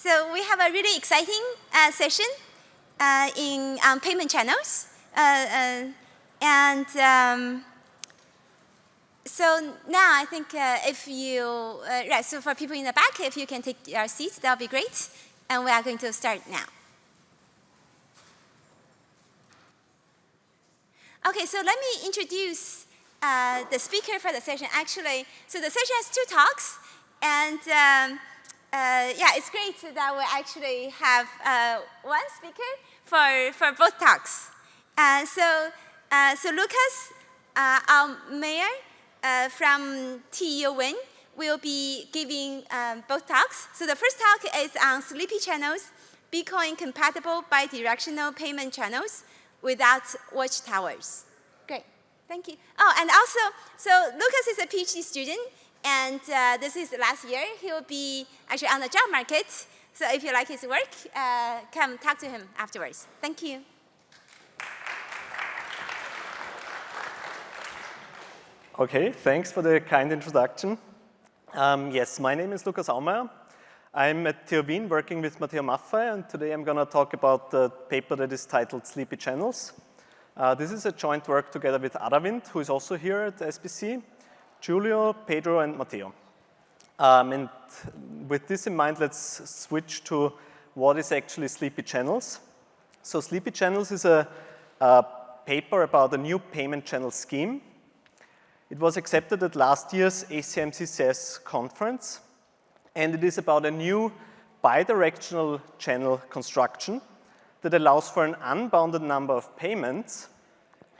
So we have a really exciting session in payment channels. So now I think if you, right, so for people in the back, if you can take your seats, that would be great. And we are going to start now. Okay, so let me introduce the speaker for the session. Actually, so the session has 2 talks. And yeah, it's great that we actually have one speaker for both talks. So Lucas, our mayor from TU Win, will be giving both talks. So the first talk is on sleepy channels, Bitcoin-compatible bidirectional payment channels without watchtowers. Great, thank you. Oh, and also, so Lucas is a PhD student, and this is last year. He will be actually on the job market. So if you like his work, come talk to him afterwards. Thank you. Okay, thanks for the kind introduction. Yes, my name is Lukas Aumeier. I'm at TU Wien working with Matteo Maffei, and today I'm going to talk about the paper that is titled Sleepy Channels. This is a joint work together with Aravind, who is also here at SBC, Giulio, Pedro, and Matteo. And with this in mind, let's switch to what is actually Sleepy Channels. So Sleepy Channels is a paper about a new payment channel scheme. It was accepted at last year's ACM-CCS conference, and it is about a new bidirectional channel construction that allows for an unbounded number of payments,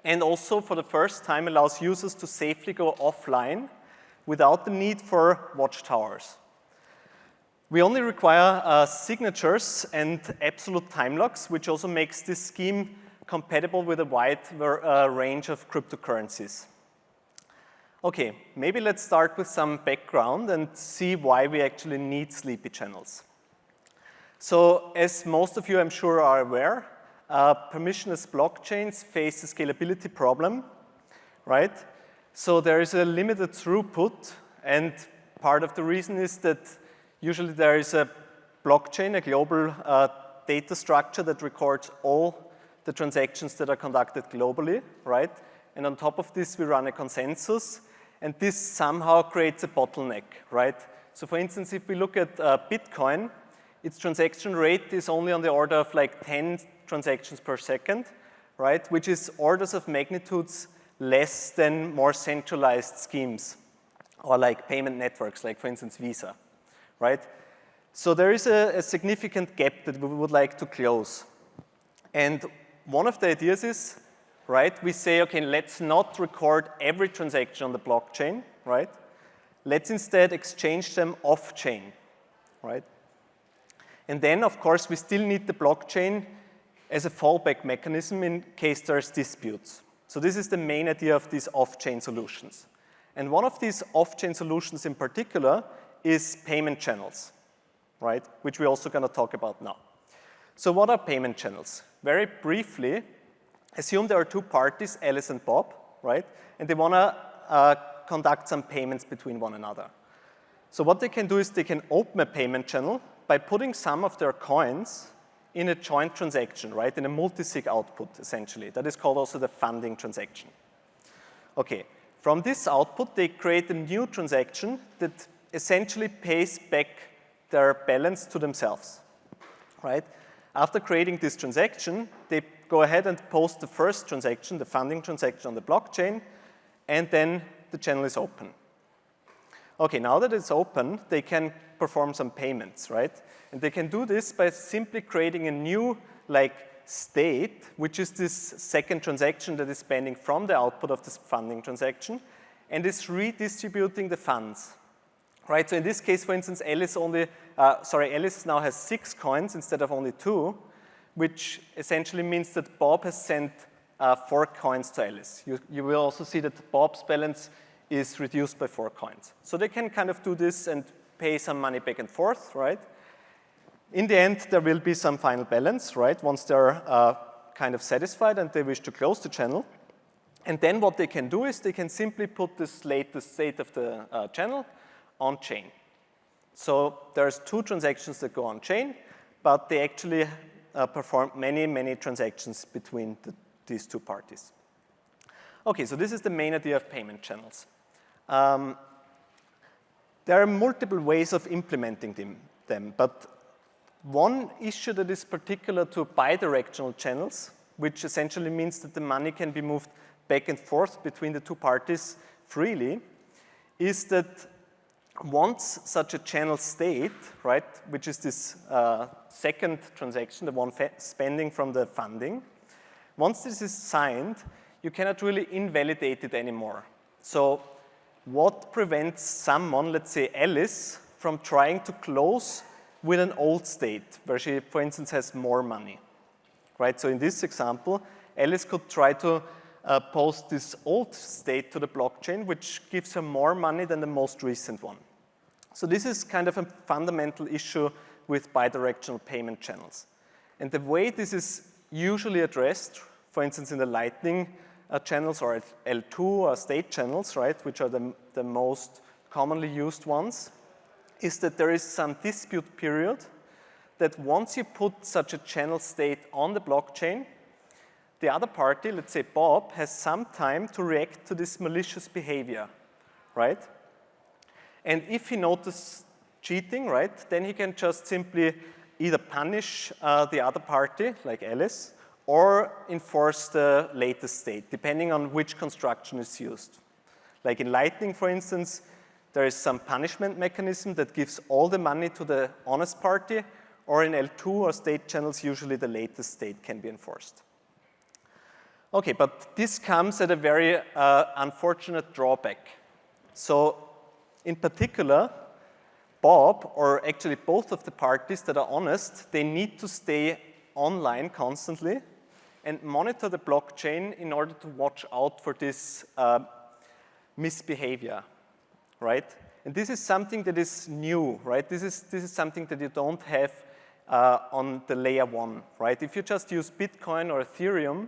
and also for the first time allows users to safely go offline without the need for watchtowers. We only require signatures and absolute time locks, which also makes this scheme compatible with a wide range of cryptocurrencies. Okay, maybe let's start with some background and see why we actually need sleepy channels. So as most of you, I'm sure, are aware, permissionless blockchains face a scalability problem, right? So there is a limited throughput, and part of the reason is that usually there is a blockchain, a global data structure that records all the transactions that are conducted globally, right? And on top of this, we run a consensus, and this somehow creates a bottleneck, right? So for instance, if we look at Bitcoin, its transaction rate is only on the order of like 10 transactions per second, right? Which is orders of magnitudes less than more centralized schemes or like payment networks, like for instance Visa, right? So there is a significant gap that we would like to close. And one of the ideas is, right, we say, okay, let's not record every transaction on the blockchain, right? Let's instead exchange them off-chain, right? And then, of course, we still need the blockchain as a fallback mechanism in case there's disputes. So this is the main idea of these off-chain solutions. And one of these off-chain solutions in particular is payment channels, right? Which we're also going to talk about now. So what are payment channels? Very briefly, assume there are 2 parties, Alice and Bob, right? And they want to conduct some payments between one another. So what they can do is they can open a payment channel by putting some of their coins in a joint transaction, right? In a multi-sig output, essentially. That is called also the funding transaction. Okay, from this output, they create a new transaction that essentially pays back their balance to themselves, right? After creating this transaction, they go ahead and post the first transaction, the funding transaction on the blockchain, and then the channel is open. Okay, now that it's open, they can perform some payments, right? And they can do this by simply creating a new like state, which is this second transaction that is pending from the output of this funding transaction, and is redistributing the funds, right? So in this case, for instance, Alice now has 6 coins instead of only 2, which essentially means that Bob has sent 4 coins to Alice. You will also see that Bob's balance is reduced by 4 coins. So they can kind of do this and pay some money back and forth, right? In the end, there will be some final balance, right? Once they're kind of satisfied and they wish to close the channel. And then what they can do is they can simply put the state of the channel on chain, So there's 2 transactions that go on chain, but they actually perform many, many transactions between these 2 parties. Okay, so this is the main idea of payment channels. There are multiple ways of implementing them, but one issue that is particular to bidirectional channels, which essentially means that the money can be moved back and forth between the 2 parties freely, is that once such a channel state, right, which is this second transaction, the one spending from the funding, once this is signed, you cannot really invalidate it anymore. So what prevents someone, let's say Alice, from trying to close with an old state where she, for instance, has more money, right? So in this example, Alice could try to post this old state to the blockchain, which gives her more money than the most recent one. So this is kind of a fundamental issue with bidirectional payment channels. And the way this is usually addressed, for instance, in the Lightning channels or L2 or state channels, right, which are the most commonly used ones, is that there is some dispute period that once you put such a channel state on the blockchain, the other party, let's say Bob, has some time to react to this malicious behavior, right? And if he notices cheating, right, then he can just simply either punish the other party, like Alice, or enforce the latest state, depending on which construction is used. Like in Lightning, for instance, there is some punishment mechanism that gives all the money to the honest party, or in L2 or state channels, usually the latest state can be enforced. Okay, but this comes at a very unfortunate drawback. So in particular, Bob, or actually both of the parties that are honest, they need to stay online constantly and monitor the blockchain in order to watch out for this misbehavior, right? And this is something that is new, right? This is something that you don't have on the layer 1, right? If you just use Bitcoin or Ethereum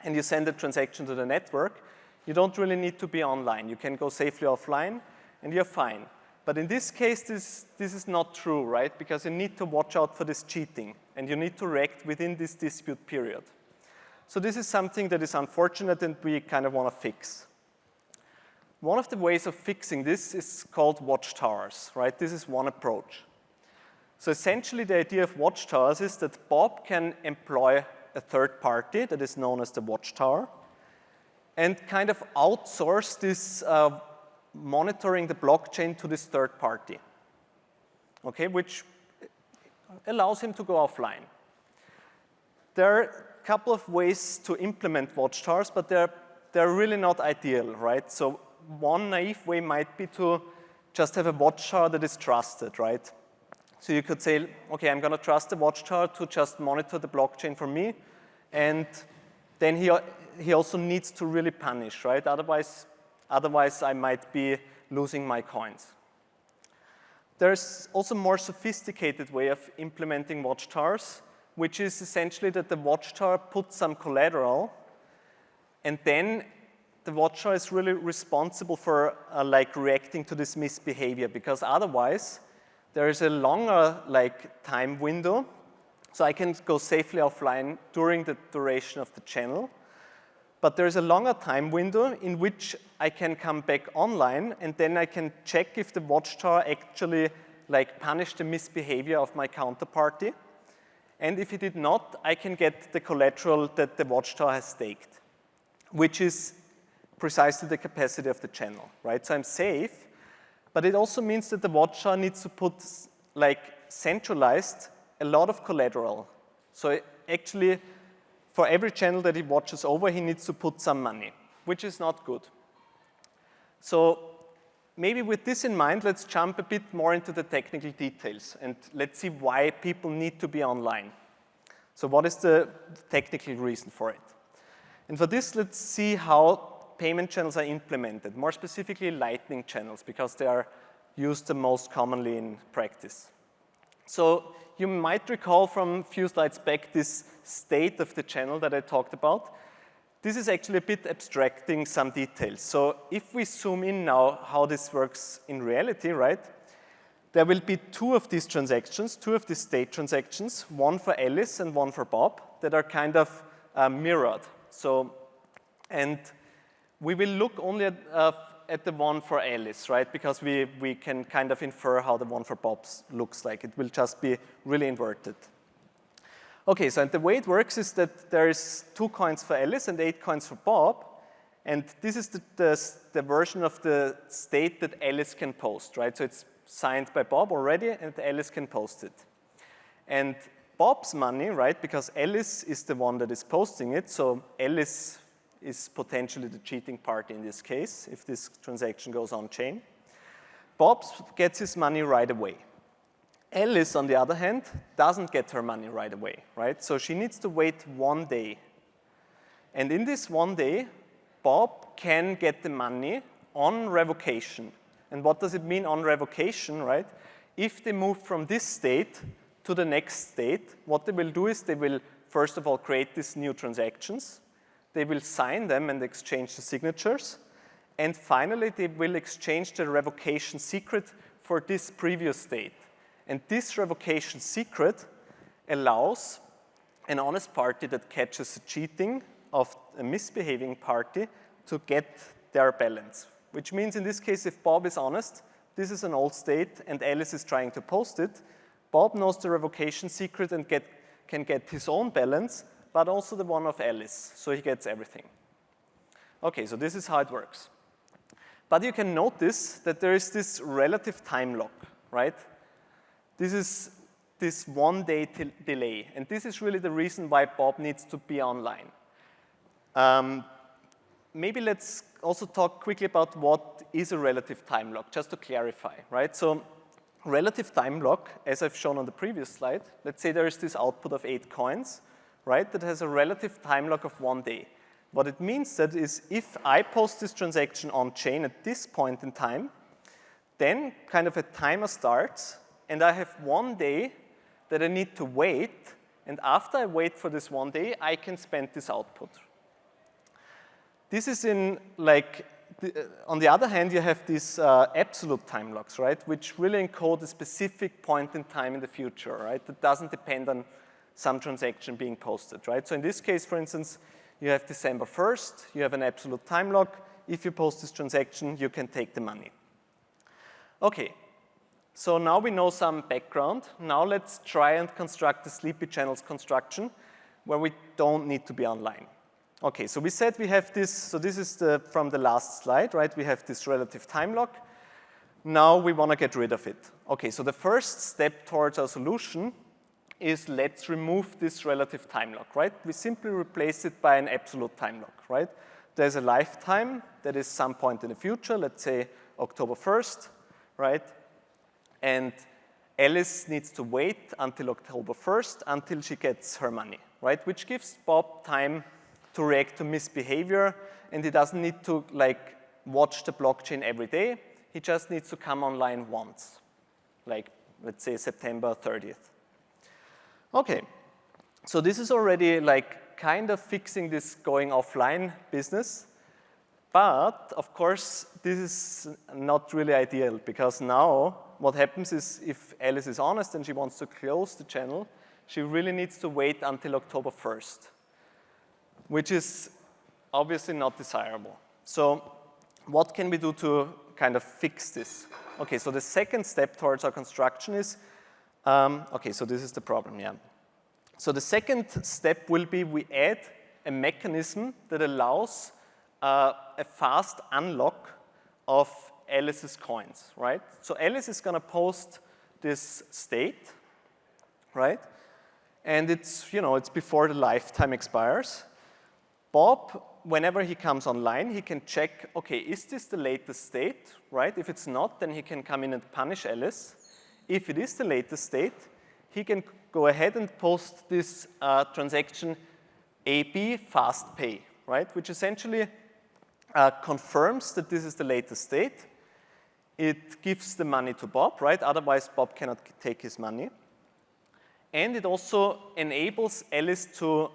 and you send a transaction to the network, you don't really need to be online. You can go safely offline and you're fine. But in this case, this is not true, right? Because you need to watch out for this cheating and you need to react within this dispute period. So this is something that is unfortunate and we kind of want to fix. One of the ways of fixing this is called watchtowers, right? This is one approach. So essentially the idea of watchtowers is that Bob can employ a third party that is known as the watchtower and kind of outsource this monitoring the blockchain to this third party, okay, which allows him to go offline. There are a couple of ways to implement watchtowers, but they're really not ideal, right? So one naive way might be to just have a watchtower that is trusted, right? So you could say, okay, I'm going to trust the watchtower to just monitor the blockchain for me, and then he also needs to really punish, right? Otherwise I might be losing my coins. There's also a more sophisticated way of implementing watchtowers, which is essentially that the watchtower puts some collateral, and then the watchtower is really responsible for like reacting to this misbehavior, because otherwise there is a longer like time window, so I can go safely offline during the duration of the channel. But there's a longer time window in which I can come back online, and then I can check if the watchtower actually like punished the misbehavior of my counterparty. And if it did not, I can get the collateral that the watchtower has staked, which is precisely the capacity of the channel, right? So I'm safe, but it also means that the watchtower needs to put like centralized a lot of collateral. So actually, for every channel that he watches over, he needs to put some money, which is not good. So maybe with this in mind, let's jump a bit more into the technical details, and let's see why people need to be online. So what is the technical reason for it? And for this, let's see how payment channels are implemented, more specifically Lightning channels, because they are used the most commonly in practice. So you might recall from a few slides back this state of the channel that I talked about. This is actually a bit abstracting some details. So if we zoom in now how this works in reality, right? there will be two of these transactions, two of these state transactions, one for Alice and one for Bob, that are kind of mirrored. So, and we will look only at the one for Alice, right? Because we can kind of infer how the one for Bob looks like. It will just be really inverted. Okay, so and the way it works is that there is 2 coins for Alice and 8 coins for Bob. And this is the version of the state that Alice can post, right? So it's signed by Bob already, and Alice can post it. And Bob's money, right, because Alice is the one that is posting it, so Alice is potentially the cheating party in this case, if this transaction goes on-chain. Bob gets his money right away. Alice, on the other hand, doesn't get her money right away, right? So she needs to wait 1 day. And in this 1 day, Bob can get the money on revocation. And what does it mean on revocation, right? If they move from this state to the next state, what they will do is they will, first of all, create these new transactions. They will sign them and exchange the signatures. And finally, they will exchange the revocation secret for this previous state. And this revocation secret allows an honest party that catches cheating of a misbehaving party to get their balance. Which means in this case, if Bob is honest, this is an old state and Alice is trying to post it, Bob knows the revocation secret and can get his own balance, but also the one of Alice, so he gets everything. Okay, so this is how it works. But you can notice that there is this relative time lock, right? This is this 1 day delay, and this is really the reason why Bob needs to be online. Maybe let's also talk quickly about what is a relative time lock, just to clarify, right? So relative time lock, as I've shown on the previous slide, let's say there is this output of 8 coins, right, that has a relative time lock of 1 day. What it means that is if I post this transaction on chain at this point in time, then kind of a timer starts, and I have 1 day that I need to wait, and after I wait for this 1 day, I can spend this output. This is in, like, on the other hand, you have these absolute time locks, right, which really encode a specific point in time in the future, right, that doesn't depend on some transaction being posted, right? So in this case, for instance, you have December 1st, you have an absolute time lock. If you post this transaction, you can take the money. Okay, so now we know some background. Now let's try and construct the sleepy channels construction where we don't need to be online. Okay, so we said we have this, so this is from the last slide, right? We have this relative time lock. Now we want to get rid of it. Okay, so the first step towards our solution is let's remove this relative time lock, right? We simply replace it by an absolute time lock, right? There's a lifetime that is some point in the future, let's say October 1st, right? And Alice needs to wait until October 1st until she gets her money, right? Which gives Bob time to react to misbehavior, and he doesn't need to like watch the blockchain every day. He just needs to come online once, like let's say September 30th. Okay, so this is already like kind of fixing this going offline business, but of course this is not really ideal because now what happens is if Alice is honest and she wants to close the channel, she really needs to wait until October 1st. Which is obviously not desirable. So what can we do to kind of fix this? Okay, so the second step towards our construction is, okay, so this is the problem, yeah. So the second step will be we add a mechanism that allows a fast unlock of Alice's coins, right? So Alice is gonna post this state, right? And it's, you know, it's before the lifetime expires. Bob, whenever he comes online, he can check, okay, is this the latest state, right? If it's not, then he can come in and punish Alice. If it is the latest state, he can go ahead and post this transaction AB fast pay, right? Which essentially confirms that this is the latest state. It gives the money to Bob, right? Otherwise, Bob cannot take his money. And it also enables Alice to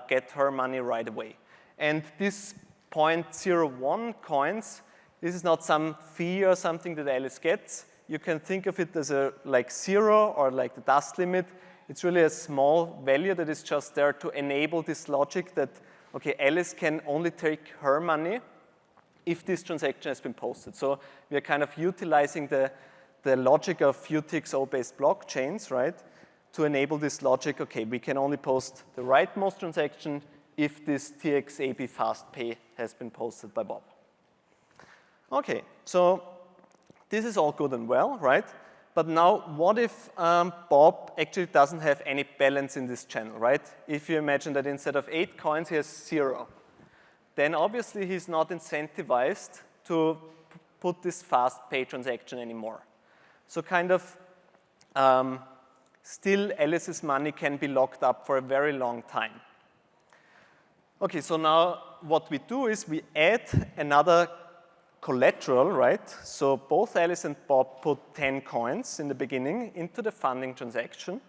get her money right away. And this 0.01 coins, this is not some fee or something that Alice gets. you can think of it as like 0 or like the dust limit. It's really a small value that is just there to enable this logic that, okay, Alice can only take her money if this transaction has been posted. So we are kind of utilizing the logic of UTXO-based blockchains, right, to enable this logic, okay, we can only post the rightmost transaction if this TXAB fast pay has been posted by Bob. Okay, so this is all good and well, right? But now, what if Bob actually doesn't have any balance in this channel, right? If you imagine that instead of 8 coins, he has 0, then obviously he's not incentivized to put this fast pay transaction anymore. So kind of still Alice's money can be locked up for a very long time. Okay, so now what we do is we add another collateral, right? So both Alice and Bob put 10 coins in the beginning into the funding transaction,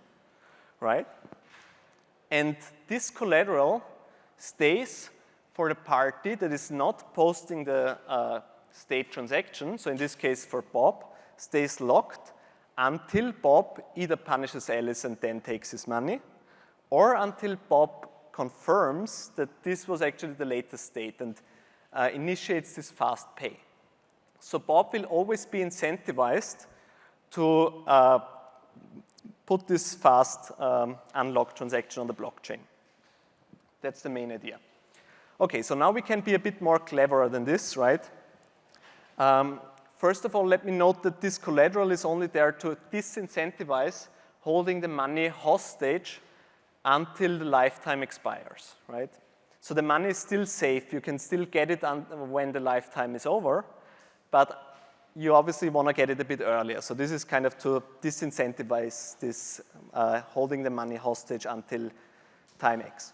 right? And this collateral stays for the party that is not posting the state transaction, so in this case for Bob, stays locked until Bob either punishes Alice and then takes his money, or until Bob confirms that this was actually the latest state and initiates this fast pay. So Bob will always be incentivized to put this fast unlock transaction on the blockchain. That's the main idea. Okay, so now we can be a bit more cleverer than this, right? First of all, let me note that this collateral is only there to disincentivize holding the money hostage until the lifetime expires, right? So the money is still safe. You can still get it when the lifetime is over, but you obviously want to get it a bit earlier. So this is kind of to disincentivize this holding the money hostage until time X.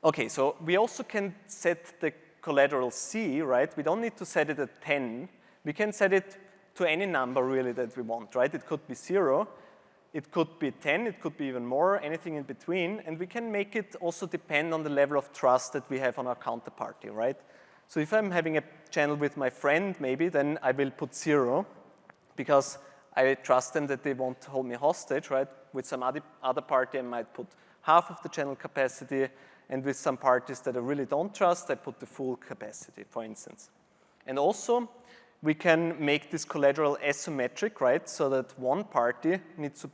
Okay, so we also can set the collateral C, right? We don't need to set it at 10. We can set it to any number really that we want, right? It could be 0, it could be 10, it could be even more, anything in between, and we can make it also depend on the level of trust that we have on our counterparty, right? So if I'm having a channel with my friend maybe, then I will put 0 because I trust them that they won't hold me hostage, right? With some other party, I might put half of the channel capacity, and with some parties that I really don't trust, I put the full capacity, for instance. And also, we can make this collateral asymmetric, right? So that one party needs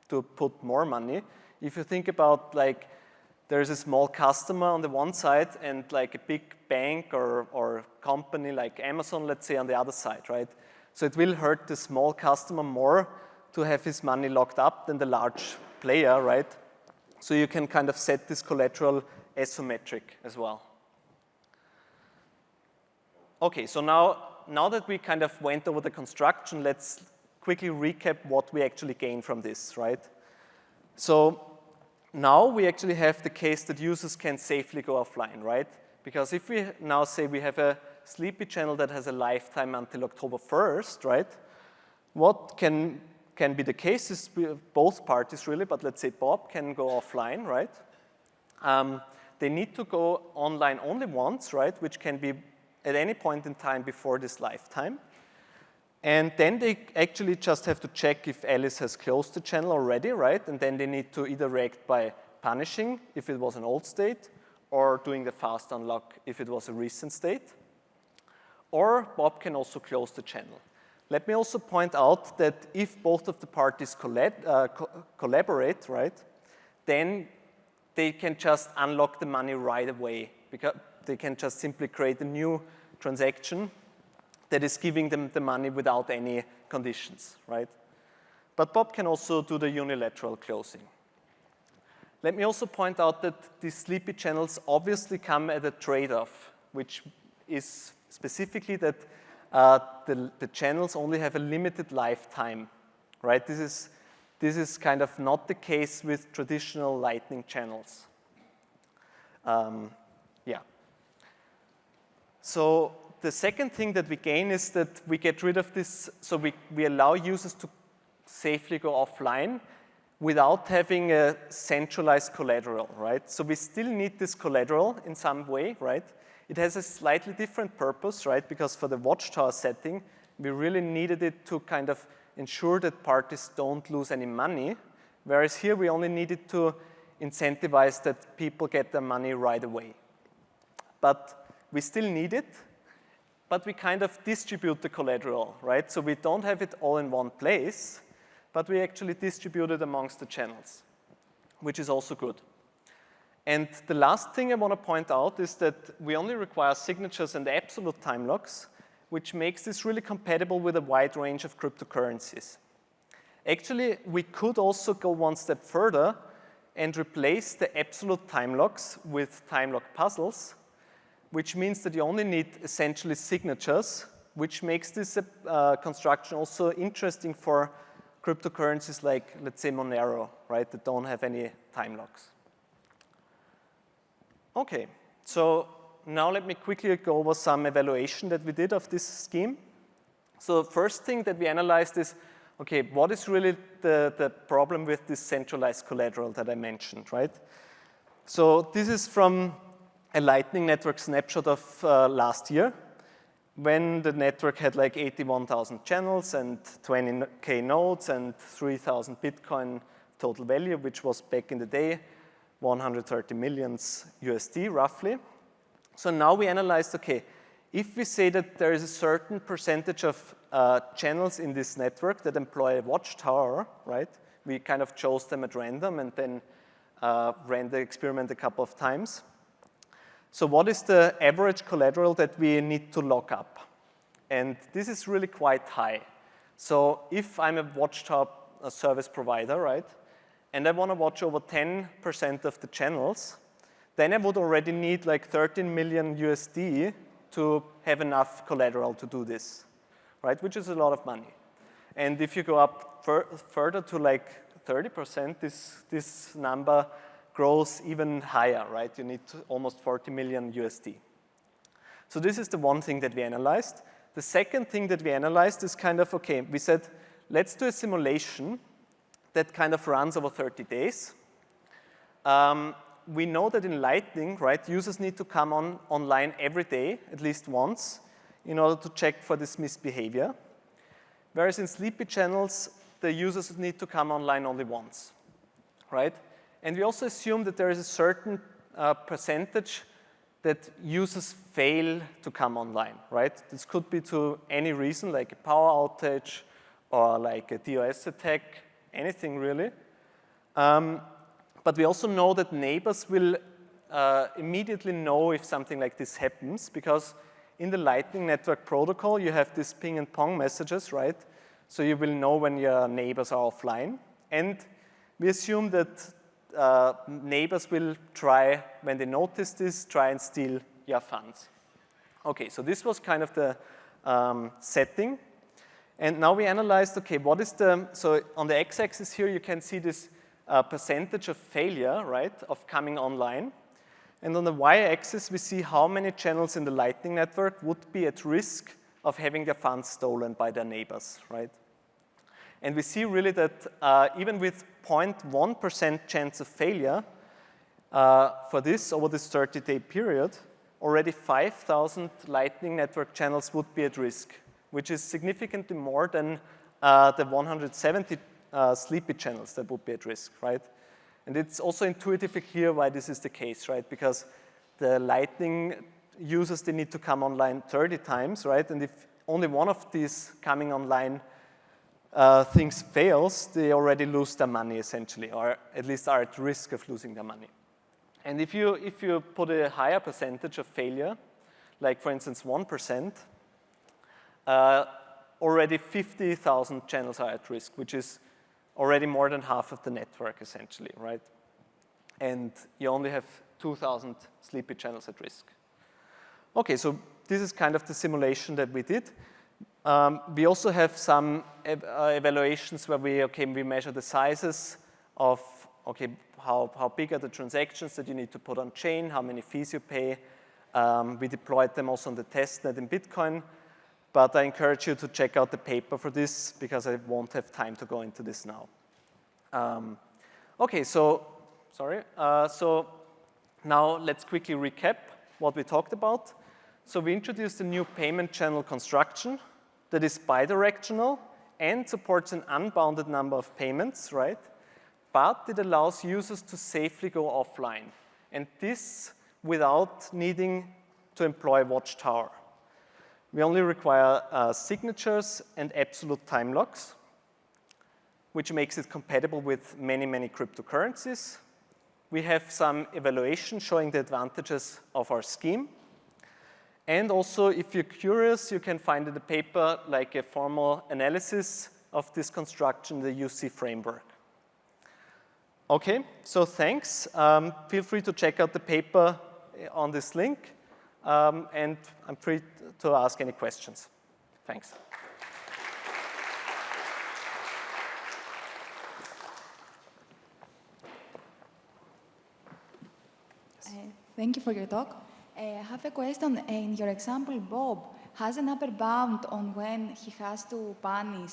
to put more money. If you think about like, there's a small customer on the one side and like a big bank or company like Amazon, let's say, on the other side, right? So it will hurt the small customer more to have his money locked up than the large player, right? So you can kind of set this collateral asymmetric as well. Okay, so now that we kind of went over the construction, let's quickly recap what we actually gain from this, right? So now we actually have the case that users can safely go offline, right? Because if we now say we have a sleepy channel that has a lifetime until October 1st, right? What can be the case is both parties really, but let's say Bob can go offline, right? They need to go online only once, right? Which can be at any point in time before this lifetime. And then they actually just have to check if Alice has closed the channel already, right? And then they need to either react by punishing if it was an old state, or doing the fast unlock if it was a recent state. Or Bob can also close the channel. Let me also point out that if both of the parties collaborate, right, then they can just unlock the money right away, because they can just simply create a new transaction that is giving them the money without any conditions, right? But Bob can also do the unilateral closing. Let me also point out that these sleepy channels obviously come at a trade-off, which is specifically that the channels only have a limited lifetime, right? This is kind of not the case with traditional Lightning channels. Yeah. So the second thing that we gain is that we get rid of this, so we allow users to safely go offline without having a centralized collateral, right? So we still need this collateral in some way, right? It has a slightly different purpose, right? Because for the watchtower setting, We really needed it to kind of ensure that parties don't lose any money, whereas here we only needed to incentivize that people get their money right away. But we still need it, but we kind of distribute the collateral, right? So we don't have it all in one place, but we actually distribute it amongst the channels, which is also good. And the last thing I want to point out is that we only require signatures and absolute time locks, which makes this really compatible with a wide range of cryptocurrencies. Actually, we could also go one step further and replace the absolute time locks with time lock puzzles, which means that you only need essentially signatures, which makes this construction also interesting for cryptocurrencies like, let's say, Monero, right, that don't have any time locks. Okay, so now let me quickly go over some evaluation that we did of this scheme. So the first thing that we analyzed is, okay, what is really the problem with this centralized collateral that I mentioned, right? So this is from a Lightning Network snapshot of last year, when the network had like 81,000 channels and 20K nodes and 3,000 Bitcoin total value, which was back in the day, 130 million USD roughly. So now we analyzed, okay, if we say that there is a certain percentage of channels in this network that employ a watchtower, right? We kind of chose them at random and then ran the experiment a couple of times. So what is the average collateral that we need to lock up? And this is really quite high. So if I'm a watchtower service provider, right, and I want to watch over 10% of the channels, then I would already need like 13 million USD to have enough collateral to do this, right, which is a lot of money. And if you go up further to like 30%, this number grows even higher, right? You need almost 40 million USD. So this is the one thing that we analyzed. The second thing that we analyzed is kind of, okay, we said, let's do a simulation that kind of runs over 30 days. We know that in Lightning, right, users need to come online every day, at least once, in order to check for this misbehavior. Whereas in sleepy channels, the users need to come online only once, right? And we also assume that there is a certain percentage that users fail to come online, right? This could be to any reason, like a power outage or like a DOS attack, anything really. But we also know that neighbors will immediately know if something like this happens, because in the Lightning Network protocol, you have these ping and pong messages, right? So you will know when your neighbors are offline. And we assume that neighbors will try, when they notice this, try and steal your funds. Okay, so this was kind of the setting. And now we analyzed, okay, what is so on the x-axis here, you can see this percentage of failure, right, of coming online. And on the y-axis, we see how many channels in the Lightning Network would be at risk of having their funds stolen by their neighbors, right? And we see really that even with 0.1% chance of failure for this over this 30-day period, already 5,000 Lightning Network channels would be at risk, which is significantly more than the 170 sleepy channels that would be at risk, right? And it's also intuitively clear why this is the case, right? Because the Lightning users, they need to come online 30 times, right? And if only one of these coming online things fails, they already lose their money essentially, or at least are at risk of losing their money. And if you put a higher percentage of failure, like for instance 1%, already 50,000 channels are at risk, which is already more than half of the network essentially, right? And you only have 2,000 sleepy channels at risk. Okay, so this is kind of the simulation that we did. We also have some evaluations where we measure the sizes of, okay, how big are the transactions that you need to put on chain, how many fees you pay. We deployed them also on the testnet in Bitcoin, but I encourage you to check out the paper for this because I won't have time to go into this now. Okay, so now let's quickly recap what we talked about. So we introduced a new payment channel construction that is bidirectional and supports an unbounded number of payments, right? But it allows users to safely go offline. And this without needing to employ Watchtower. We only require signatures and absolute time locks, which makes it compatible with many, many cryptocurrencies. We have some evaluation showing the advantages of our scheme. And also, if you're curious, you can find in the paper like a formal analysis of this construction, the UC framework. Okay, so thanks. Feel free to check out the paper on this link, and I'm free to ask any questions. Thanks. Thank you for your talk. I have a question. In your example, Bob has an upper bound on when he has to punish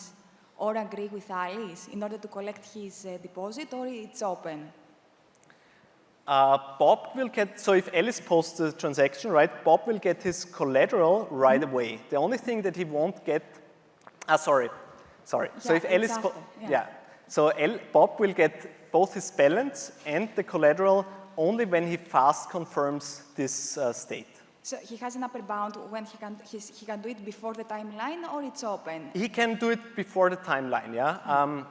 or agree with Alice in order to collect his deposit, or it's open? Bob will get, so if Alice posts the transaction, right, Bob will get his collateral right away. The only thing that he won't get, sorry. Yeah, so if Alice, so Bob will get both his balance and the collateral only when he fast confirms this state. So he has an upper bound when he can do it before the timeline, or it's open? He can do it before the timeline, yeah.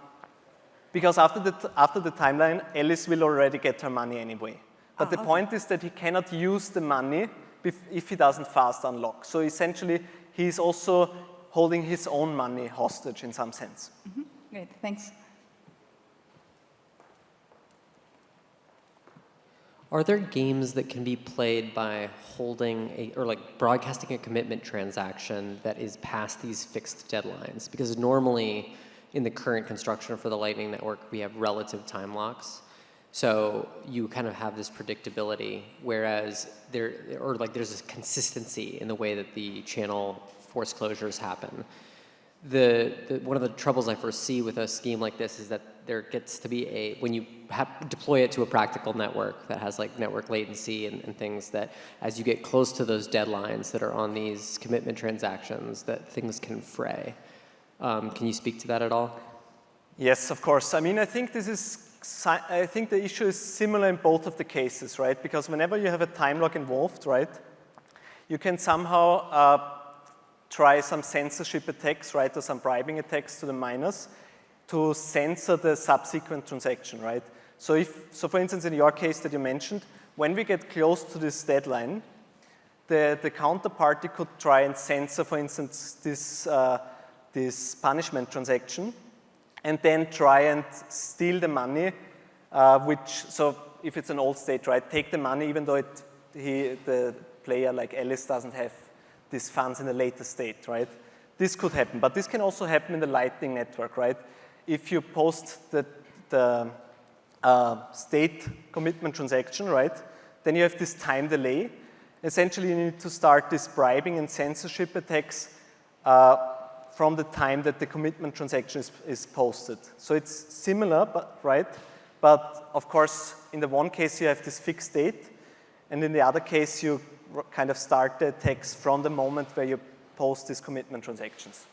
Because after the timeline, Alice will already get her money anyway. But the point is that he cannot use the money if he doesn't fast unlock. So essentially, he's also holding his own money hostage in some sense. Great, thanks. Are there games that can be played by holding or like broadcasting a commitment transaction that is past these fixed deadlines? Because normally in the current construction for the Lightning Network, we have relative time locks. So you kind of have this predictability, whereas there's this consistency in the way that the channel force closures happen. One of the troubles I foresee with a scheme like this is that there gets to be when you deploy it to a practical network that has like network latency and things, that as you get close to those deadlines that are on these commitment transactions, that things can fray. Can you speak to that at all? Yes, of course. I mean, I think the issue is similar in both of the cases, right? Because whenever you have a time lock involved, right, you can somehow try some censorship attacks, right, or some bribing attacks to the miners to censor the subsequent transaction, right? So for instance, in your case that you mentioned, when we get close to this deadline, the counterparty could try and censor, for instance, this punishment transaction, and then try and steal the money, so if it's an old state, right, take the money even though the player like Alice doesn't have these funds in a later state, right? This could happen, but this can also happen in the Lightning Network, right? If you post the state commitment transaction, right, then you have this time delay. Essentially, you need to start this bribing and censorship attacks from the time that the commitment transaction is posted. So it's similar, but of course, in the one case, you have this fixed date, and in the other case, you kind of start the attacks from the moment where you post these commitment transactions.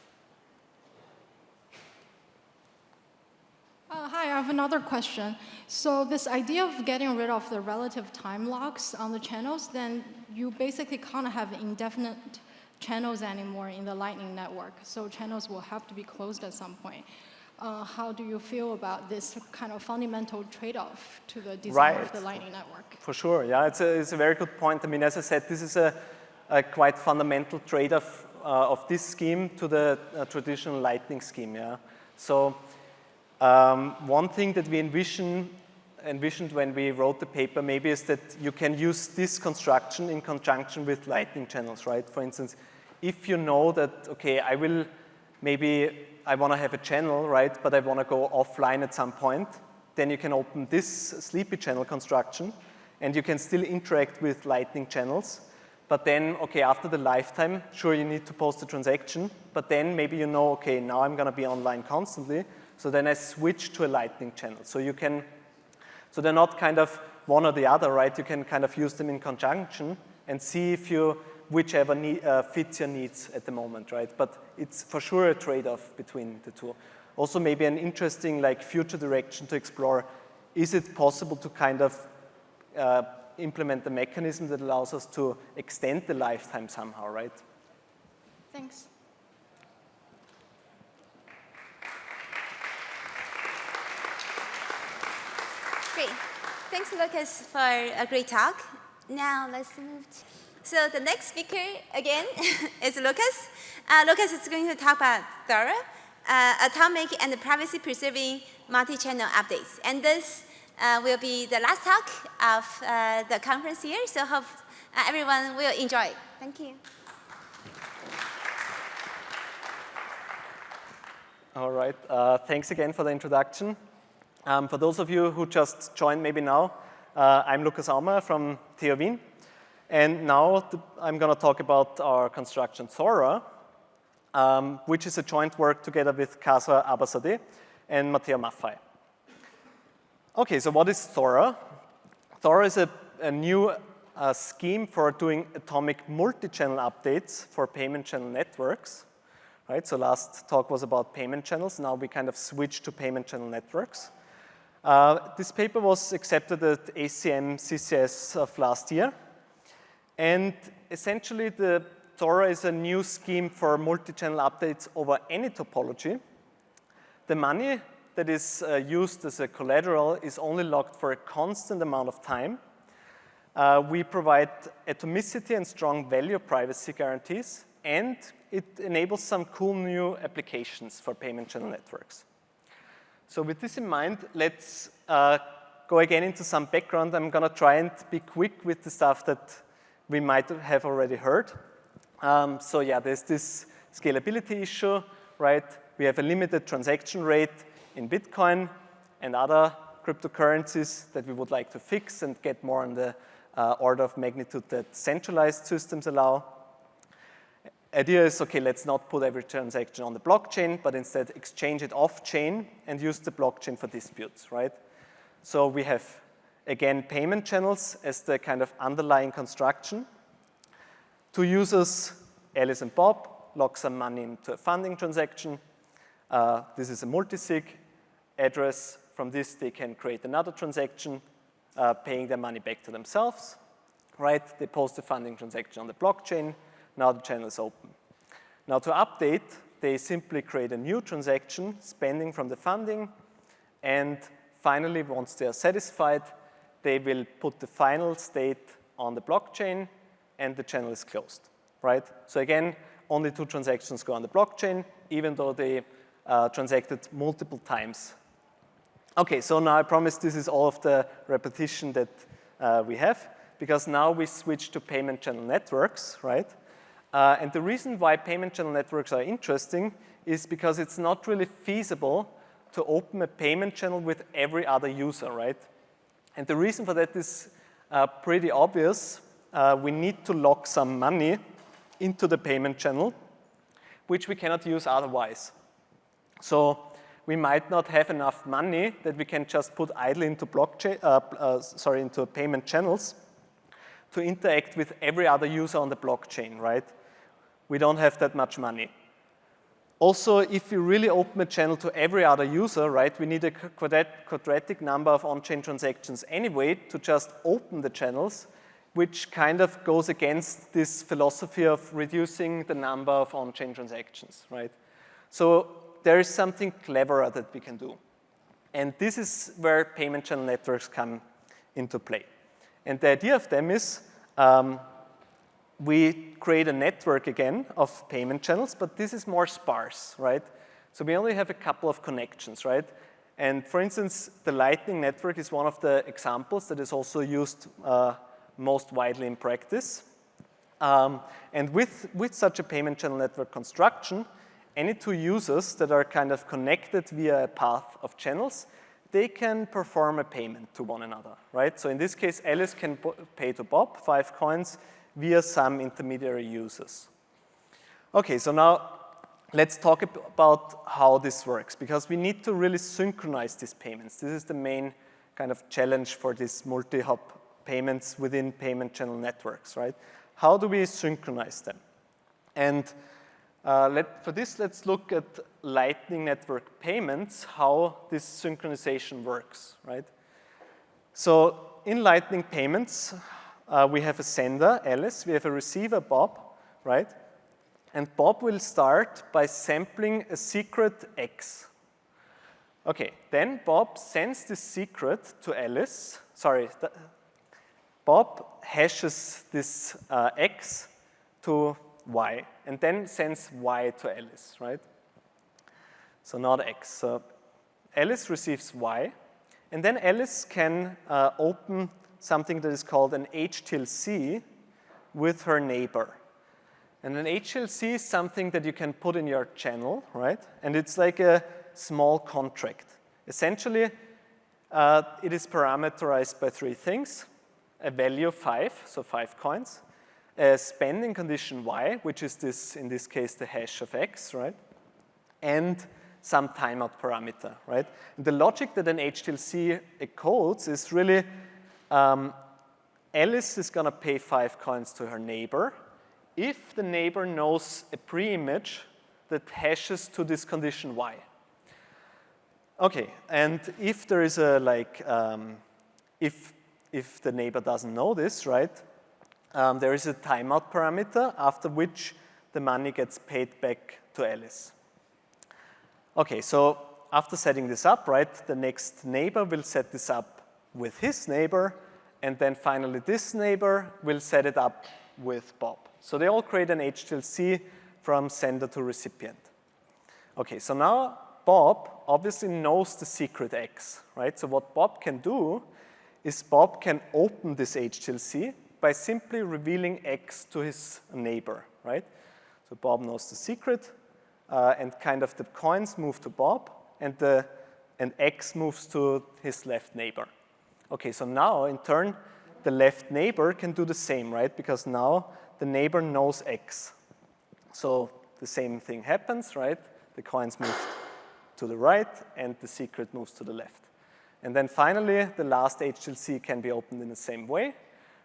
Hi, I have another question. So this idea of getting rid of the relative time locks on the channels, then you basically can't have indefinite channels anymore in the Lightning Network. So channels will have to be closed at some point. How do you feel about this kind of fundamental trade-off to the design of the Lightning Network? For sure, yeah, it's a very good point. I mean, as I said, this is a quite fundamental trade-off of this scheme to the traditional Lightning scheme, yeah. So one thing that we envisioned when we wrote the paper maybe is that you can use this construction in conjunction with Lightning channels, right? For instance, if you know that, okay, I want to have a channel, right, but I want to go offline at some point, then you can open this sleepy channel construction, and you can still interact with Lightning channels. But then, okay, after the lifetime, sure, you need to post a transaction, but then maybe you know, okay, now I'm going to be online constantly, so then I switch to a Lightning channel. So so they're not kind of one or the other, right? You can kind of use them in conjunction and see if you whichever fits your needs at the moment, right? But it's for sure a trade-off between the two. Also maybe an interesting like future direction to explore, is it possible to kind of implement a mechanism that allows us to extend the lifetime somehow, right? Thanks. Great. Thanks, Lucas, for a great talk. Now let's move to... So the next speaker, again, is Lucas. Lucas is going to talk about Thora, atomic and privacy-preserving multi-channel updates. And this will be the last talk of the conference here, so hope everyone will enjoy it. Thank you. All right, thanks again for the introduction. For those of you who just joined maybe now, I'm Lukas Aumer from TU Wien. And now I'm going to talk about our construction Thora, which is a joint work together with Casa Abassadeh and Matteo Maffei. Okay, so what is Thora? Thora is a new scheme for doing atomic multi-channel updates for payment channel networks. Right, so last talk was about payment channels. Now we kind of switch to payment channel networks. This paper was accepted at ACM CCS of last year. And essentially, the Thora is a new scheme for multi-channel updates over any topology. The money that is used as a collateral is only locked for a constant amount of time. We provide atomicity and strong value privacy guarantees, and it enables some cool new applications for payment channel networks. So with this in mind, let's go again into some background. I'm going to try and be quick with the stuff that we might have already heard. So yeah, there's this scalability issue, right? We have a limited transaction rate in Bitcoin and other cryptocurrencies that we would like to fix and get more on the order of magnitude that centralized systems allow. Idea is, okay, let's not put every transaction on the blockchain, but instead exchange it off-chain and use the blockchain for disputes, right? So we have, again, payment channels as the kind of underlying construction. Two users, Alice and Bob, lock some money into a funding transaction. This is a multisig address. From this, they can create another transaction, paying their money back to themselves, right? They post the funding transaction on the blockchain. Now the channel is open. Now to update, they simply create a new transaction, spending from the funding, and finally, once they are satisfied, they will put the final state on the blockchain, and the channel is closed, right? So again, only two transactions go on the blockchain, even though they transacted multiple times. Okay, so now I promise this is all of the repetition that we have, because now we switch to payment channel networks, right? And the reason why payment channel networks are interesting is because it's not really feasible to open a payment channel with every other user, right? And the reason for that is pretty obvious. We need to lock some money into the payment channel, which we cannot use otherwise. So we might not have enough money that we can just put idly into into payment channels to interact with every other user on the blockchain, right? We don't have that much money. Also, if we really open a channel to every other user, right, we need a quadratic number of on-chain transactions anyway to just open the channels, which kind of goes against this philosophy of reducing the number of on-chain transactions, right? So there is something cleverer that we can do. And this is where payment channel networks come into play. And the idea of them is we create a network again of payment channels, but this is more sparse, right? So we only have a couple of connections, right? And for instance, the Lightning Network is one of the examples that is also used most widely in practice. And with such a payment channel network construction, any two users that are kind of connected via a path of channels, they can perform a payment to one another, right? So in this case, Alice can pay to Bob 5 coins via some intermediary users. Okay, so now let's talk about how this works, because we need to really synchronize these payments. This is the main kind of challenge for these multi-hop payments within payment channel networks, right? how do we synchronize them? And for this, let's look at Lightning Network payments, how this synchronization works, right? So in Lightning payments, we have a sender, Alice, we have a receiver, Bob, right? And Bob will start by sampling a secret X. Okay, then Bob sends this secret to Alice. Sorry, Bob hashes this X to Y, and then sends Y to Alice, right? So not X. So Alice receives Y, and then Alice can open something that is called an HTLC with her neighbor. And an HTLC is something that you can put in your channel, right? And it's like a small contract. Essentially, it is parameterized by 3 things: a value 5, so 5 coins, a spending condition Y, which is this, in this case, the hash of X, right? And some timeout parameter, right? And the logic that an HTLC encodes is really Alice is going to pay 5 coins to her neighbor if the neighbor knows a pre-image that hashes to this condition Y. Okay, and if there is a, like, if the neighbor doesn't know this, right, there is a timeout parameter after which the money gets paid back to Alice. Okay, so after setting this up, right, the next neighbor will set this up with his neighbor, and then finally this neighbor will set it up with Bob. So they all create an HTLC from sender to recipient. Okay, so now Bob obviously knows the secret X, right? So what Bob can do is Bob can open this HTLC by simply revealing X to his neighbor, right? So Bob knows the secret, and kind of the coins move to Bob, and X moves to his left neighbor. Okay, so now in turn, the left neighbor can do the same, right? Because now the neighbor knows X. So the same thing happens, right? The coins move to the right, and the secret moves to the left. And then finally, the last HTLC can be opened in the same way,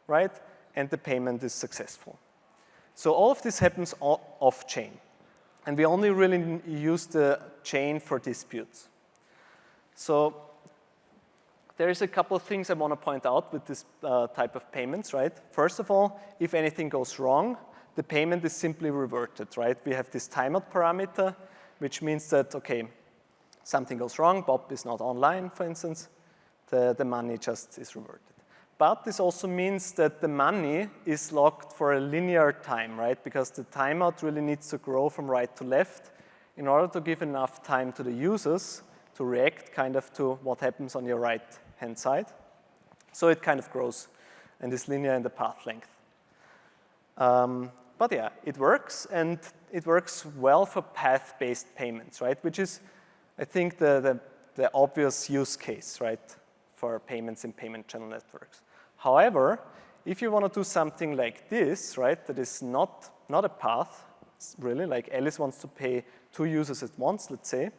right? And the payment is successful. So all of this happens off-chain. And we only really use the chain for disputes. So there's a couple of things I want to point out with this type of payments, right? First of all, if anything goes wrong, the payment is simply reverted, right? We have this timeout parameter, which means that, okay, something goes wrong, Bob is not online, for instance, the money just is reverted. But this also means that the money is locked for a linear time, right? Because the timeout really needs to grow from right to left in order to give enough time to the users to react kind of to what happens on your right-hand side. So it kind of grows and is linear in the path length. But yeah, it works, and it works well for path-based payments, right? Which is, I think, the obvious use case, right, for payments in payment channel networks. However, if you want to do something like this, right, that is not a path, really, like Alice wants to pay 2 users at once, let's say,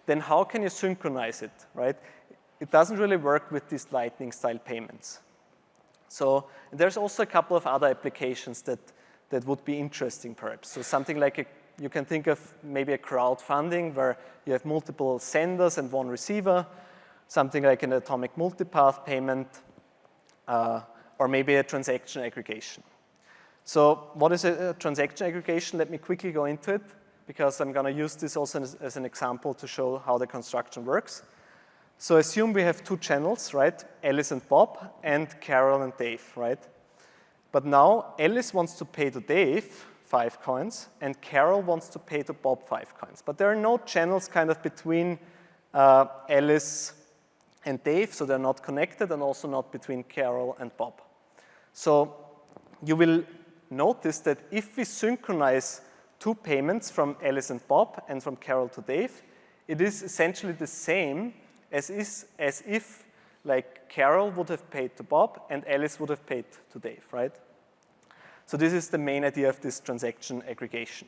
then how can you synchronize it, right? It doesn't really work with these Lightning-style payments. So there's also a couple of other applications that would be interesting, perhaps. So something like you can think of maybe a crowdfunding where you have multiple senders and 1 receiver, something like an atomic multipath payment, or maybe a transaction aggregation. So what is a transaction aggregation? Let me quickly go into it, because I'm going to use this also as an example to show how the construction works. So assume we have 2 channels, right? Alice and Bob, and Carol and Dave, right? But now Alice wants to pay to Dave 5 coins, and Carol wants to pay to Bob 5 coins. But there are no channels kind of between Alice and Dave, so they're not connected, and also not between Carol and Bob. So you will notice that if we synchronize 2 payments from Alice and Bob and from Carol to Dave, it is essentially the same as if like Carol would have paid to Bob and Alice would have paid to Dave, right? So this is the main idea of this transaction aggregation.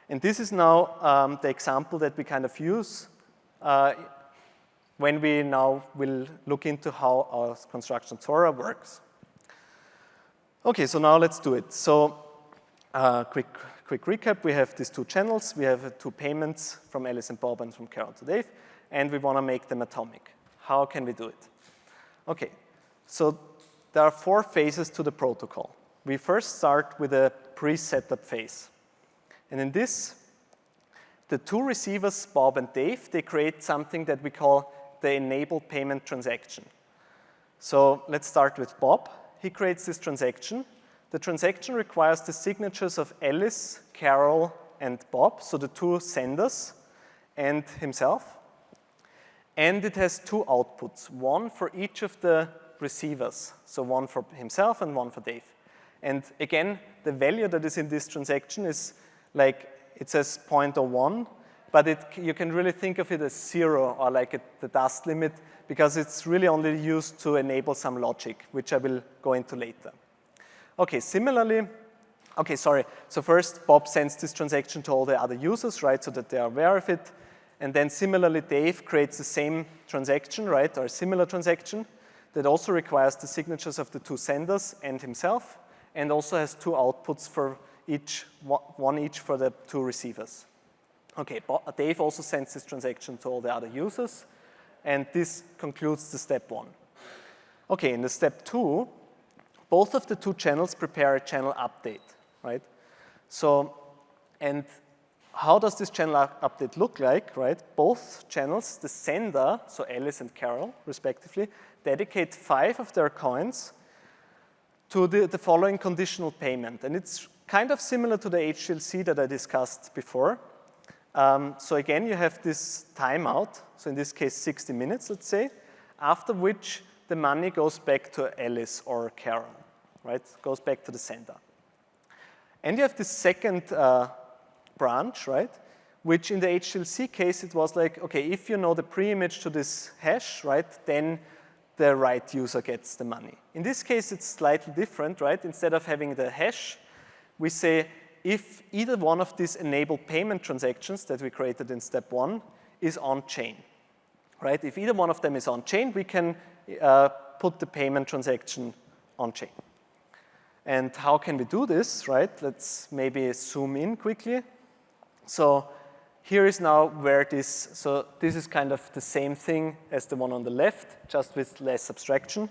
And this is now the example that we kind of use when we now will look into how our construction Zora works. Okay, so now let's do it. So quick recap. We have these two channels. We have two payments from Alice and Bob and from Carol to Dave, and we want to make them atomic. How can we do it? Okay, so there are 4 phases to the protocol. We first start with a pre-setup phase. And in this, the two receivers, Bob and Dave, they create something that we call the enable payment transaction. So let's start with Bob. He creates this transaction. The transaction requires the signatures of Alice, Carol, and Bob, so the two senders and himself. And it has 2 outputs, one for each of the receivers, so one for himself and one for Dave. And again, the value that is in this transaction is like, it says 0.01, but you can really think of it as 0 or like the dust limit, because it's really only used to enable some logic, which I will go into later. Okay, similarly, so first Bob sends this transaction to all the other users, right, so that they are aware of it. And then similarly, Dave creates the same transaction, right, or a similar transaction that also requires the signatures of the 2 senders and himself, and also has 2 outputs for each, one each for the 2 receivers. Okay, Dave also sends this transaction to all the other users, and this concludes the step 1. Okay, in the step 2, both of the 2 channels prepare a channel update, right? So, and how does this channel update look like, right? Both channels, the sender, so Alice and Carol, respectively, dedicate 5 of their coins to the following conditional payment. And it's kind of similar to the HLC that I discussed before. So again, you have this timeout, so in this case 60 minutes, let's say, after which the money goes back to Alice or Carol, right? Goes back to the sender. And you have this second branch, right? Which in the HLC case, it was like, okay, if you know the pre-image to this hash, right, then the right user gets the money. In this case, it's slightly different, right? Instead of having the hash, we say if either one of these enable payment transactions that we created in step 1 is on-chain, right? If either one of them is on-chain, we can put the payment transaction on-chain. And how can we do this, right? Let's maybe zoom in quickly. So here is now where so this is kind of the same thing as the one on the left, just with less abstraction.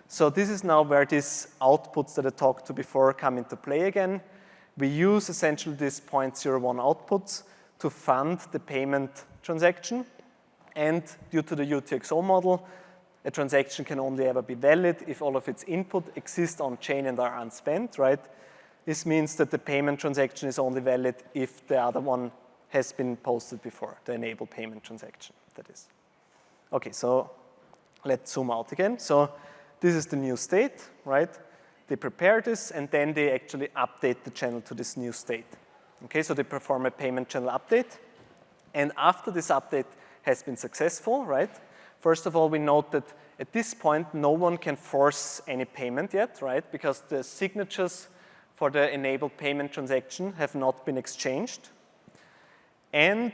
So this is now where these outputs that I talked to before come into play again. We use essentially these 0.01 outputs to fund the payment transaction. And due to the UTXO model, a transaction can only ever be valid if all of its input exist on-chain and are unspent, right? This means that the payment transaction is only valid if the other one has been posted before, the enable payment transaction, that is. Okay, so let's zoom out again. So this is the new state, right? They prepare this, and then they actually update the channel to this new state. Okay, so they perform a payment channel update. And after this update has been successful, right? First of all, we note that at this point, no one can force any payment yet, right? Because the signatures for the enabled payment transaction have not been exchanged. And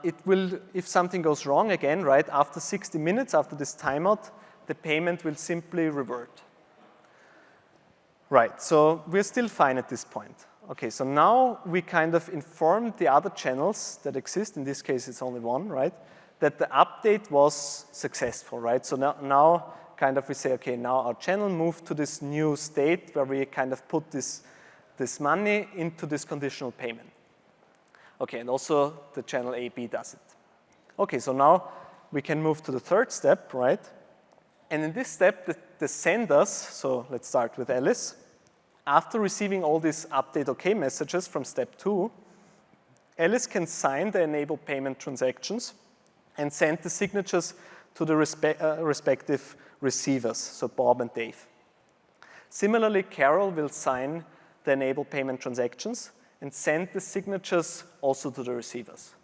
it will, if something goes wrong again, right, after 60 minutes, after this timeout, the payment will simply revert. Right, so we're still fine at this point. Okay, so now we kind of informed the other channels that exist, in this case it's only one, right, that the update was successful, right? So now kind of we say, okay, now our channel moved to this new state where we kind of put this money into this conditional payment. Okay, and also the channel AB does it. Okay, so now we can move to the third step, right? And in this step, the senders, so let's start with Alice, after receiving all these update OK messages from step 2, Alice can sign the enable payment transactions and send the signatures to the respective receivers, so Bob and Dave. Similarly, Carol will sign the enable payment transactions and send the signatures also to the receivers,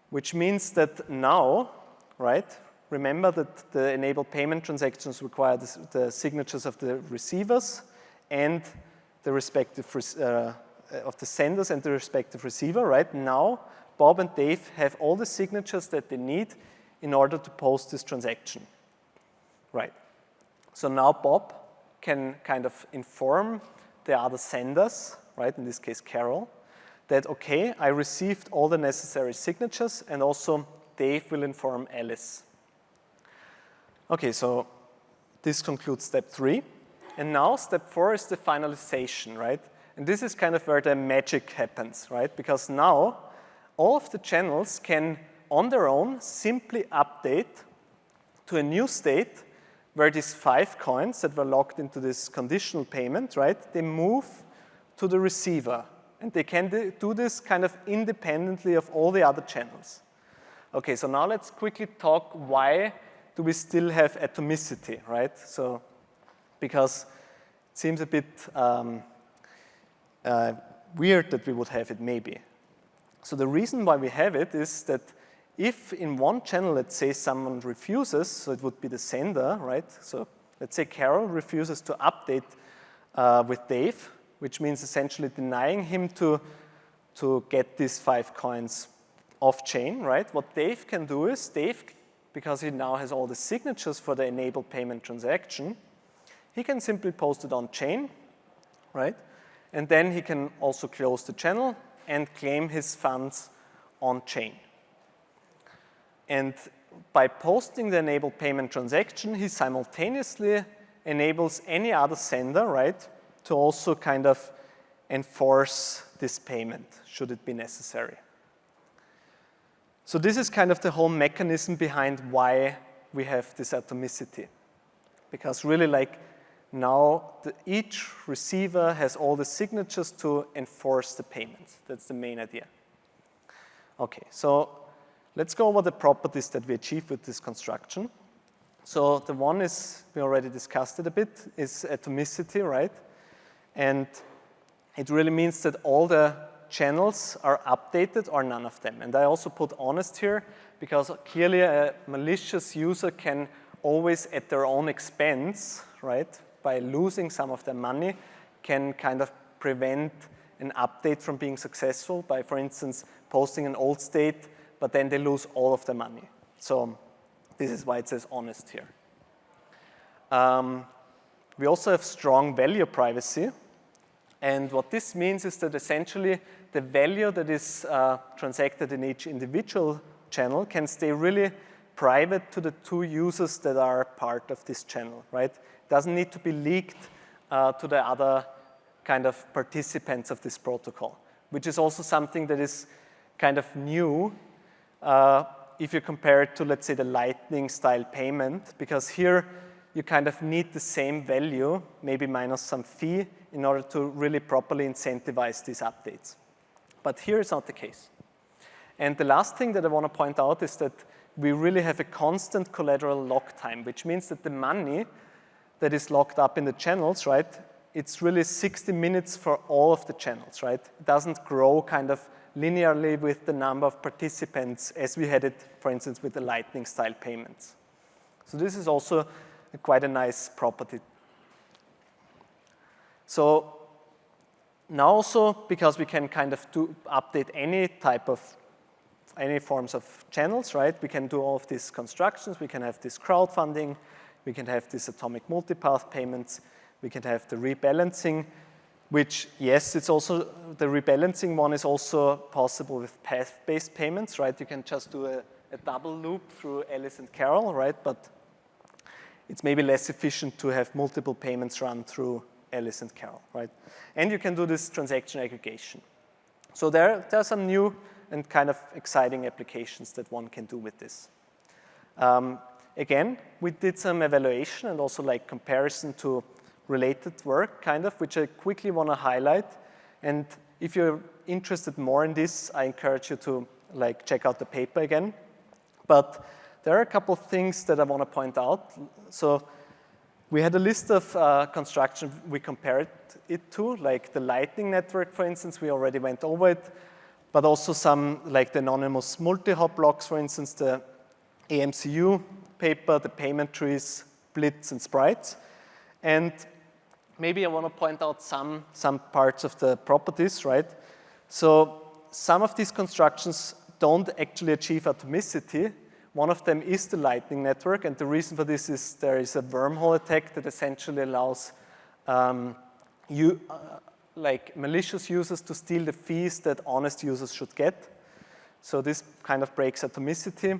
which means that now, right, remember that the enable payment transactions require the signatures of the receivers and the respective of the senders and the respective receiver, right? Now, Bob and Dave have all the signatures that they need in order to post this transaction, right? So now Bob can kind of inform the other senders, right, in this case Carol, that, okay, I received all the necessary signatures, and also Dave will inform Alice. Okay, so this concludes step 3. And now step 4 is the finalization, right? And this is kind of where the magic happens, right? Because now all of the channels can, on their own, simply update to a new state where these 5 coins that were locked into this conditional payment, right, they move to the receiver. And they can do this kind of independently of all the other channels. Okay, so now let's quickly talk why do we still have atomicity, right? So, because it seems a bit weird that we would have it maybe. So the reason why we have it is that if in one channel, let's say someone refuses, so it would be the sender, right? So let's say Carol refuses to update with Dave, which means essentially denying him to get these 5 coins off-chain, right? What Dave can do is, Dave, because he now has all the signatures for the enabled payment transaction, he can simply post it on-chain, right? And then he can also close the channel and claim his funds on-chain. And by posting the enabled payment transaction, he simultaneously enables any other sender, right, to also kind of enforce this payment, should it be necessary. So this is kind of the whole mechanism behind why we have this atomicity. Because really, like, now each receiver has all the signatures to enforce the payment. That's the main idea. Okay, so let's go over the properties that we achieve with this construction. So the one is, we already discussed it a bit, is atomicity, right? And it really means that all the channels are updated or none of them. And I also put honest here because clearly a malicious user can always at their own expense, right, by losing some of their money, can kind of prevent an update from being successful by, for instance, posting an old state, but then they lose all of their money. So this is why it says honest here. We also have strong value privacy. And what this means is that essentially the value that is transacted in each individual channel can stay really private to the 2 users that are part of this channel, right? It doesn't need to be leaked to the other kind of participants of this protocol, which is also something that is kind of new if you compare it to, let's say, the Lightning style payment, because here you kind of need the same value, maybe minus some fee, in order to really properly incentivize these updates. But here it's not the case. And the last thing that I want to point out is that we really have a constant collateral lock time, which means that the money that is locked up in the channels, right, it's really 60 minutes for all of the channels, right? It doesn't grow kind of linearly with the number of participants as we had it, for instance, with the Lightning style payments. So this is also quite a nice property. So now also, because we can kind of update any forms of channels, right? We can do all of these constructions. We can have this crowdfunding. We can have these atomic multipath payments. We can have the rebalancing, which, yes, it's also, the rebalancing one is also possible with path-based payments, right? You can just do a double loop through Alice and Carol, right? But it's maybe less efficient to have multiple payments run through Alice and Carol, right? And you can do this transaction aggregation. So there are some new and kind of exciting applications that one can do with this. Again, we did some evaluation and also like comparison to related work, kind of, which I quickly want to highlight. And if you're interested more in this, I encourage you to like check out the paper again. But there are a couple of things that I want to point out. So we had a list of construction we compared it to, like the Lightning network, for instance. We already went over it, but also some like the anonymous multi-hop blocks, for instance, the AMCU paper, the payment trees, Blitz, and Sprites. And maybe I want to point out some parts of the properties, right? So some of these constructions don't actually achieve atomicity. One of them is the Lightning network, and the reason for this is there is a wormhole attack that essentially allows like malicious users to steal the fees that honest users should get. So this kind of breaks atomicity.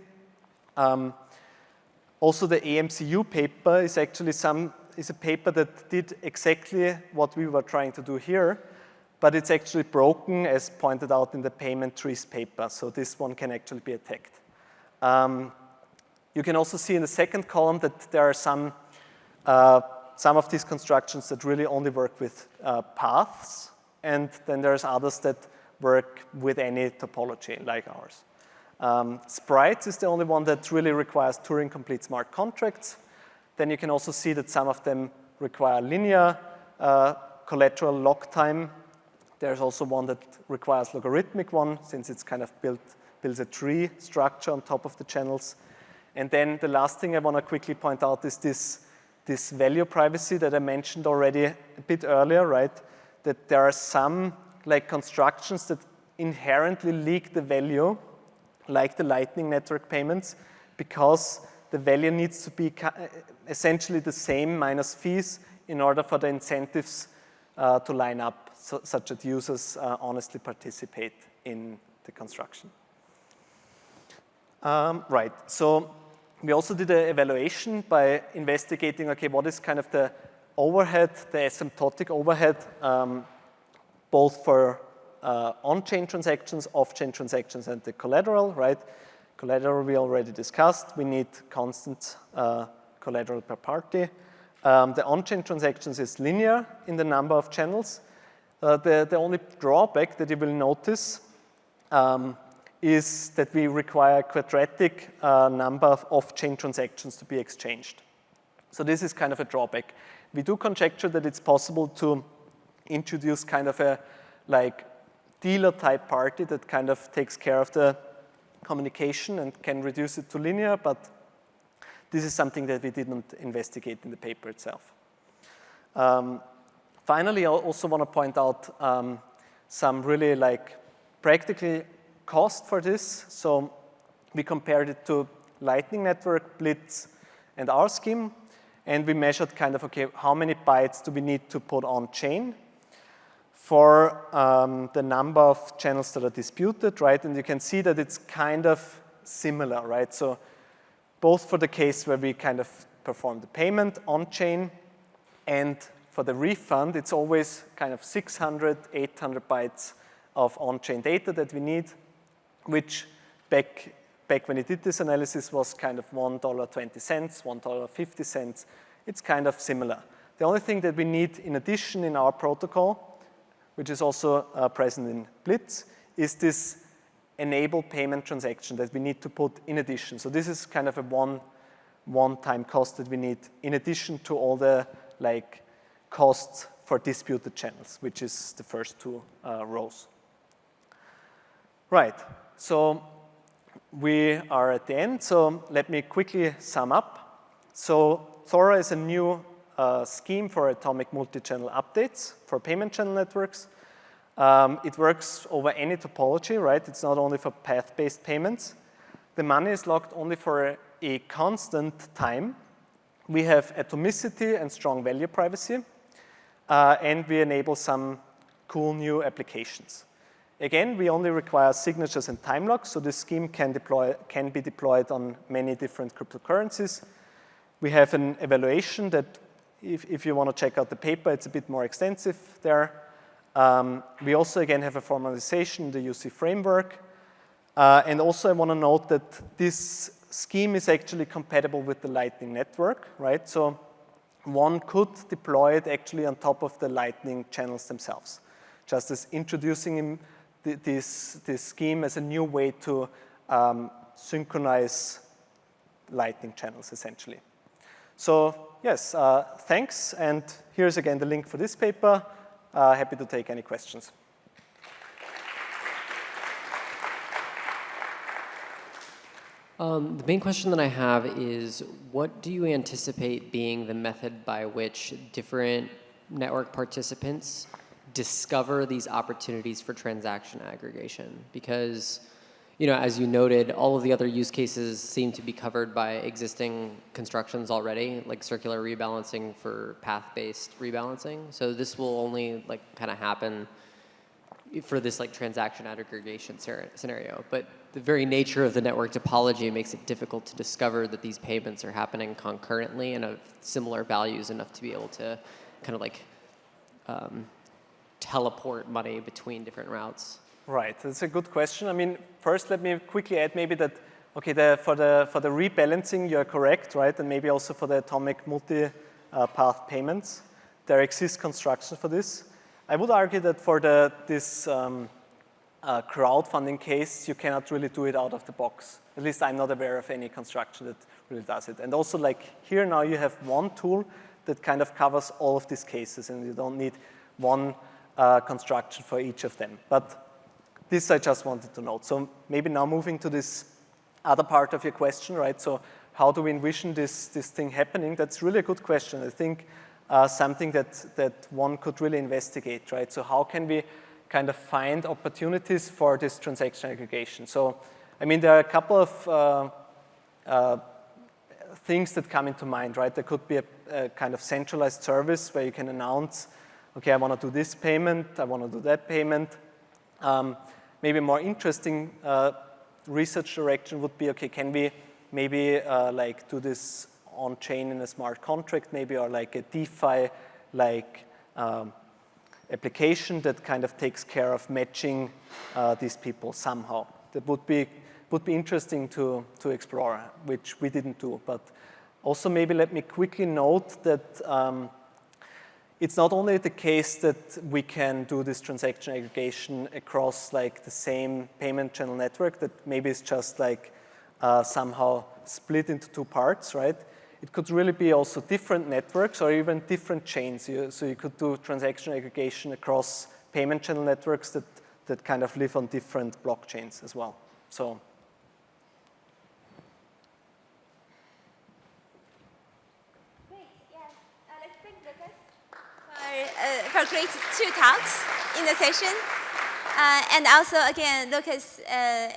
Also, the AMCU paper is actually a paper that did exactly what we were trying to do here, but it's actually broken, as pointed out in the payment trees paper. So this one can actually be attacked. You can also see in the second column that there are some of these constructions that really only work with paths, and then there's others that work with any topology like ours. Sprites is the only one that really requires Turing-complete smart contracts. Then you can also see that some of them require linear collateral lock time. There's also one that requires logarithmic one, since it's kind of builds a tree structure on top of the channels. And then the last thing I want to quickly point out is this value privacy that I mentioned already a bit earlier, right? That there are some like constructions that inherently leak the value, like the Lightning Network payments, because the value needs to be essentially the same minus fees in order for the incentives to line up, such that users honestly participate in the construction. Right, so we also did an evaluation by investigating, okay, what is kind of the overhead, the asymptotic overhead, both for on-chain transactions, off-chain transactions, and the collateral, right? Collateral we already discussed. We need constant collateral per party. The on-chain transactions is linear in the number of channels. The only drawback that you will notice is that we require a quadratic number of off-chain transactions to be exchanged. So this is kind of a drawback. We do conjecture that it's possible to introduce kind of a like dealer type party that kind of takes care of the communication and can reduce it to linear, but this is something that we didn't investigate in the paper itself. Finally, I also want to point out some really like practical cost for this. So we compared it to Lightning Network, Blitz, and our scheme, and we measured kind of, okay, how many bytes do we need to put on chain for the number of channels that are disputed, right? And you can see that it's kind of similar, right? So both for the case where we kind of perform the payment on chain and for the refund, it's always kind of 600, 800 bytes of on-chain data that we need, which back when we did this analysis was kind of $1.20, $1.50. It's kind of similar. The only thing that we need in addition in our protocol, which is also present in Blitz, is this enable payment transaction that we need to put in addition. So this is kind of a one-time cost that we need in addition to all the like costs for disputed channels, which is the first two rows. Right, so we are at the end, so let me quickly sum up. So Thora is a new scheme for atomic multi-channel updates for payment channel networks. It works over any topology, right? It's not only for path-based payments. The money is locked only for a constant time. We have atomicity and strong value privacy, and we enable some cool new applications. Again, we only require signatures and time locks, so this scheme can be deployed on many different cryptocurrencies. We have an evaluation that, if you want to check out the paper, it's a bit more extensive there. We also, again, have a formalization in the UC framework. And also, I want to note that this scheme is actually compatible with the Lightning Network, right? So one could deploy it actually on top of the Lightning channels themselves, just as introducing this scheme as a new way to synchronize Lightning channels, essentially. So yes, thanks. And here's again the link for this paper. Happy to take any questions. The main question that I have is, what do you anticipate being the method by which different network participants discover these opportunities for transaction aggregation? Because as you noted, all of the other use cases seem to be covered by existing constructions already, like circular rebalancing for path-based rebalancing. So this will only kind of happen for this transaction aggregation scenario. But the very nature of the network topology makes it difficult to discover that these payments are happening concurrently and of similar values enough to be able to kind of teleport money between different routes. Right, that's a good question. I mean, first let me quickly add maybe that, okay, for the rebalancing, you're correct, right? And maybe also for the atomic multi-path payments, there exists construction for this. I would argue that for this crowdfunding case, you cannot really do it out of the box. At least I'm not aware of any construction that really does it. And also here now you have one tool that kind of covers all of these cases, and you don't need one construction for each of them. But this I just wanted to note. So maybe now moving to this other part of your question, right? So how do we envision this thing happening? That's really a good question. I think something that one could really investigate, right? So how can we kind of find opportunities for this transaction aggregation? So, I mean, there are a couple of things that come into mind, right? There could be a kind of centralized service where you can announce, okay, I want to do this payment, I want to do that payment. Maybe a more interesting research direction would be, okay, can we maybe do this on-chain in a smart contract maybe, or like a DeFi application that kind of takes care of matching these people somehow. That would be interesting to explore, which we didn't do. But also maybe let me quickly note that it's not only the case that we can do this transaction aggregation across the same payment channel network, that maybe it's just somehow split into two parts, right? It could really be also different networks or even different chains. So you could do transaction aggregation across payment channel networks that kind of live on different blockchains as well. So. Great, yes. Let's thank Lucas for great 2 talks in the session. And also, again, Lucas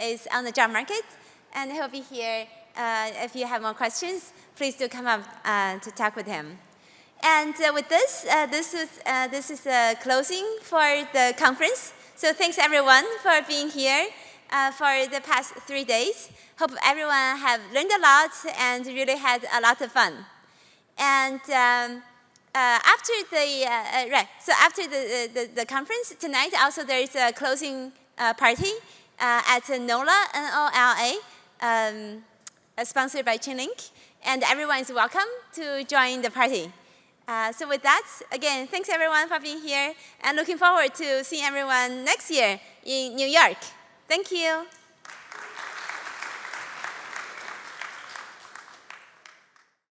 is on the job market, and he'll be here if you have more questions. Please do come up to talk with him. And with this, this is a closing for the conference. So thanks everyone for being here for the past 3 days. Hope everyone have learned a lot and really had a lot of fun. And after the conference tonight, also there is a closing party at NOLA, N-O-L-A, sponsored by Chainlink. And everyone is welcome to join the party. So with that, again, thanks everyone for being here, and looking forward to seeing everyone next year in New York. Thank you.